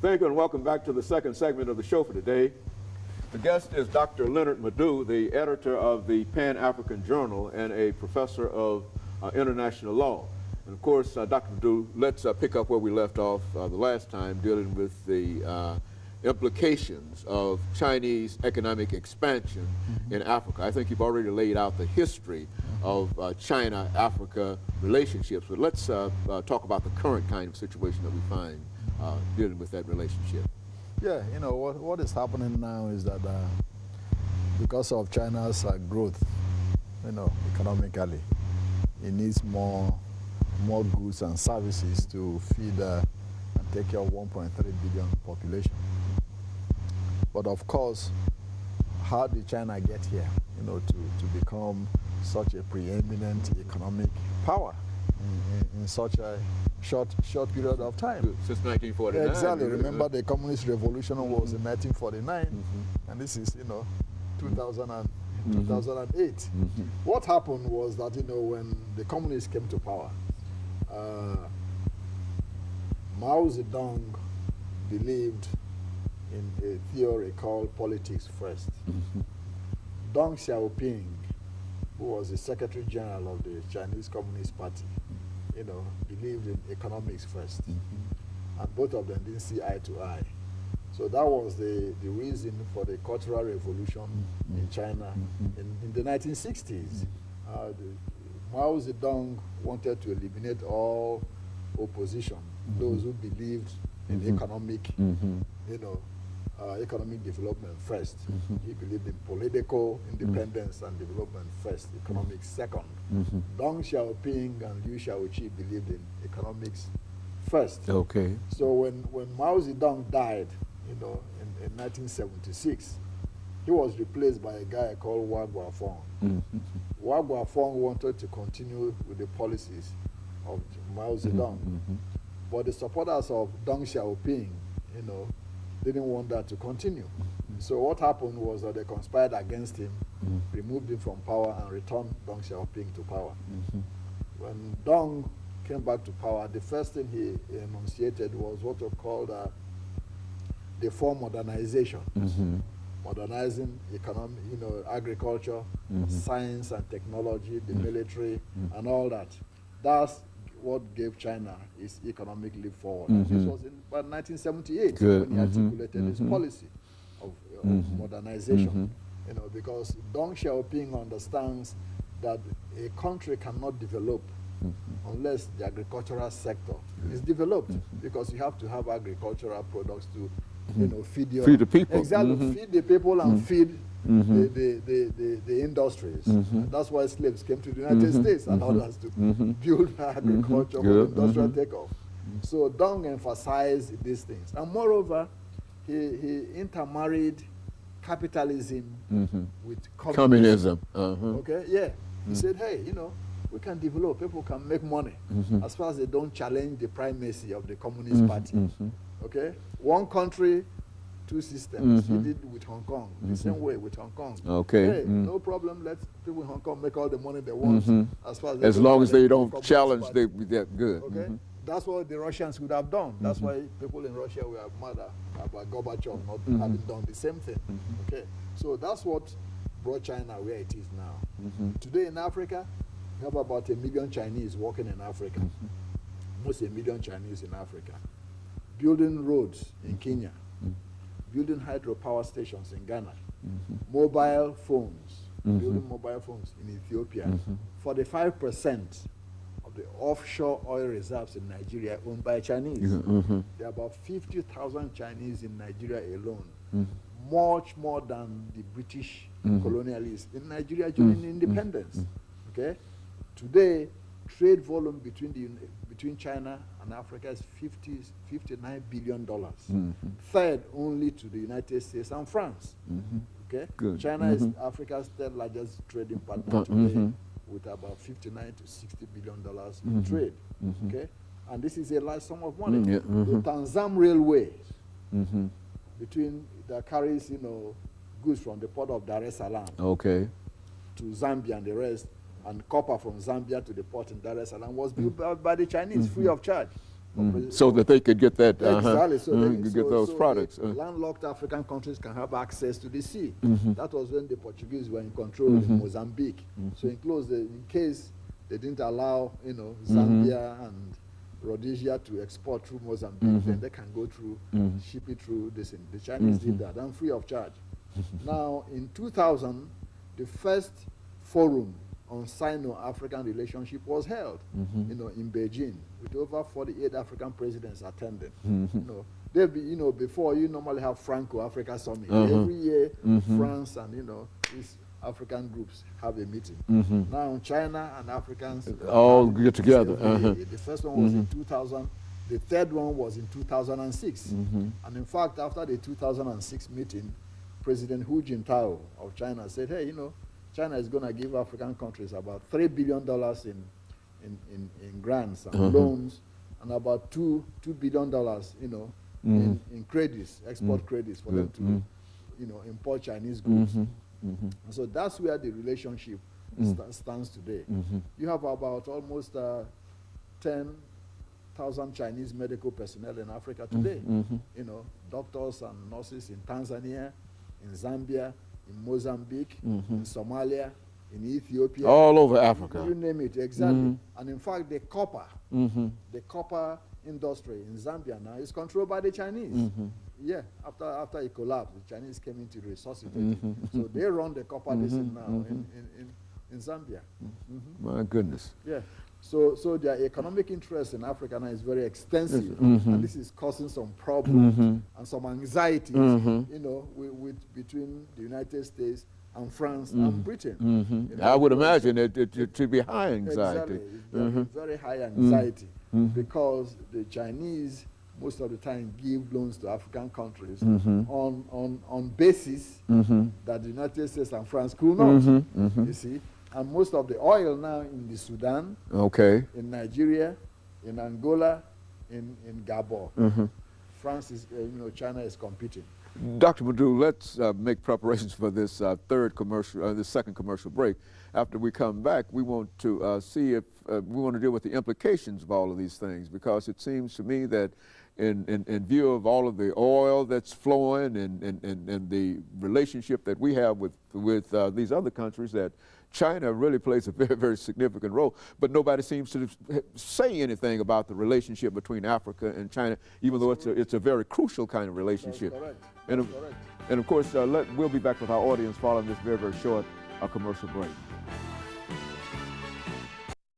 Thank you and welcome back to the second segment of the show for today. The guest is Dr. LMadu2, the editor of the Pan-African Journal and a professor of international law. And of course, Dr. LMadu2, let's pick up where we left off the last time, dealing with the implications of Chinese economic expansion in Africa. I think you've already laid out the history of China-Africa relationships, but let's talk about the current kind of situation that we find dealing with that relationship. Yeah, you know, what is happening now is that because of China's growth, you know, economically, it needs more goods and services to feed and take care of 1.3 billion population. But of course, how did China get here, you know, to become such a preeminent economic power in such a short period of time? Since 1949. Exactly. Remember, the Communist Revolution was in 1949, and this is, you know, 2008. What happened was that, you know, when the communists came to power, Mao Zedong believed in a theory called politics first. Deng Xiaoping, who was the Secretary General of the Chinese Communist Party, you know, believed in economics first. And both of them didn't see eye to eye. So that was the reason for the Cultural Revolution in China in the 1960s. Mao Zedong wanted to eliminate all opposition, those who believed in economic, you know, economic development first. He believed in political independence and development first, economics second. Deng Xiaoping and Liu Shaoqi believed in economics first. Okay. So when Mao Zedong died, you know, in 1976, he was replaced by a guy called Hua Guofeng. Hua Guofeng wanted to continue with the policies of Mao Zedong, but the supporters of Deng Xiaoping, you know, didn't want that to continue. So what happened was that they conspired against him, removed him from power, and returned Deng Xiaoping to power. When Deng came back to power, the first thing he enunciated was what was called the four modernization. Modernizing economy, you know, agriculture, science and technology, the military, and all that. That's what gave China its economic leap forward. This was in about 1978 when he articulated his policy of modernization. You know, because Deng Xiaoping understands that a country cannot develop unless the agricultural sector is developed, because you have to have agricultural products to, you know, feed the people. Exactly, feed the people and feed the industries. That's why slaves came to the United States and others to build agriculture for industrial takeoff. So Deng emphasized these things. And moreover, he intermarried capitalism with communism. Okay, yeah. He said, hey, you know, we can develop, people can make money as far as they don't challenge the primacy of the Communist Party. Okay? One country, two systems. He did with Hong Kong, the same way with Hong Kong. Okay. Hey, no problem, let people in Hong Kong make all the money they want. As long as they don't challenge, they're good. Okay? That's what the Russians would have done. That's why people in Russia were mad about Gorbachev not having done the same thing. Okay? So that's what brought China where it is now. Today in Africa, we have about 1 million Chinese working in Africa. Almost 1 million Chinese in Africa. Building roads in Kenya. Building hydropower stations in Ghana. Mobile phones. Building mobile phones in Ethiopia. 45% of the offshore oil reserves in Nigeria are owned by Chinese. There are about 50,000 Chinese in Nigeria alone. Much more than the British colonialists in Nigeria during independence. Okay? Today, trade volume between China and Africa is $59 billion. Third only to the United States and France. Okay? Good. China is Africa's third largest trading partner today, with about $59 to $60 billion in trade. Okay? And this is a large sum of money. The Tanzam Railway, that carries, you know, goods from the port of Dar es Salaam to Zambia and the rest, and copper from Zambia to the port in Dar es Salaam was built by the Chinese free of charge. So that they could get that, exactly. So they could get those products. Landlocked African countries can have access to the sea. That was when the Portuguese were in control in Mozambique. So in case they didn't allow, Zambia and Rhodesia to export through Mozambique, then they can go through, ship it through this. The Chinese did that, and free of charge. Now, in 2000, the first forum on Sino-African relationship was held, in Beijing, with over 48 African presidents attending. Before you normally have Franco-Africa Summit. Every year, France and, these African groups have a meeting. Now, China and Africans all get together. The first one was in 2000. The third one was in 2006. And in fact, after the 2006 meeting, President Hu Jintao of China said, hey, China is going to give African countries about $3 billion in grants and loans, and about $2 billion, in credits, export credits for them to, import Chinese goods. And so that's where the relationship stands today. You have about almost 10,000 Chinese medical personnel in Africa today. Doctors and nurses in Tanzania, in Zambia, in Mozambique, in Somalia, in Ethiopia. All over Africa. You name it, exactly. And in fact, the copper industry in Zambia now is controlled by the Chinese. Yeah, after it collapsed, the Chinese came in to resuscitate it. So they run the copper basin now in Zambia. My goodness. Yeah. So their economic interest in Africa now is very extensive, and this is causing some problems and some anxieties, between the United States and France and Britain. I would imagine it should be high anxiety. Exactly, very high anxiety, because the Chinese most of the time give loans to African countries on basis that the United States and France could not. You see. And most of the oil now in the Sudan, in Nigeria, in Angola, in Gabon, France is, China is competing. Dr. Madu, let's make preparations for this this second commercial break. After we come back, we want to see if we want to deal with the implications of all of these things, because it seems to me that in view of all of the oil that's flowing and the relationship that we have with these other countries, that China really plays a very, very significant role, but nobody seems to say anything about the relationship between Africa and China, even though it's a very crucial kind of relationship. That's correct. And, That's correct. And of course, we'll be back with our audience following this very, very short commercial break.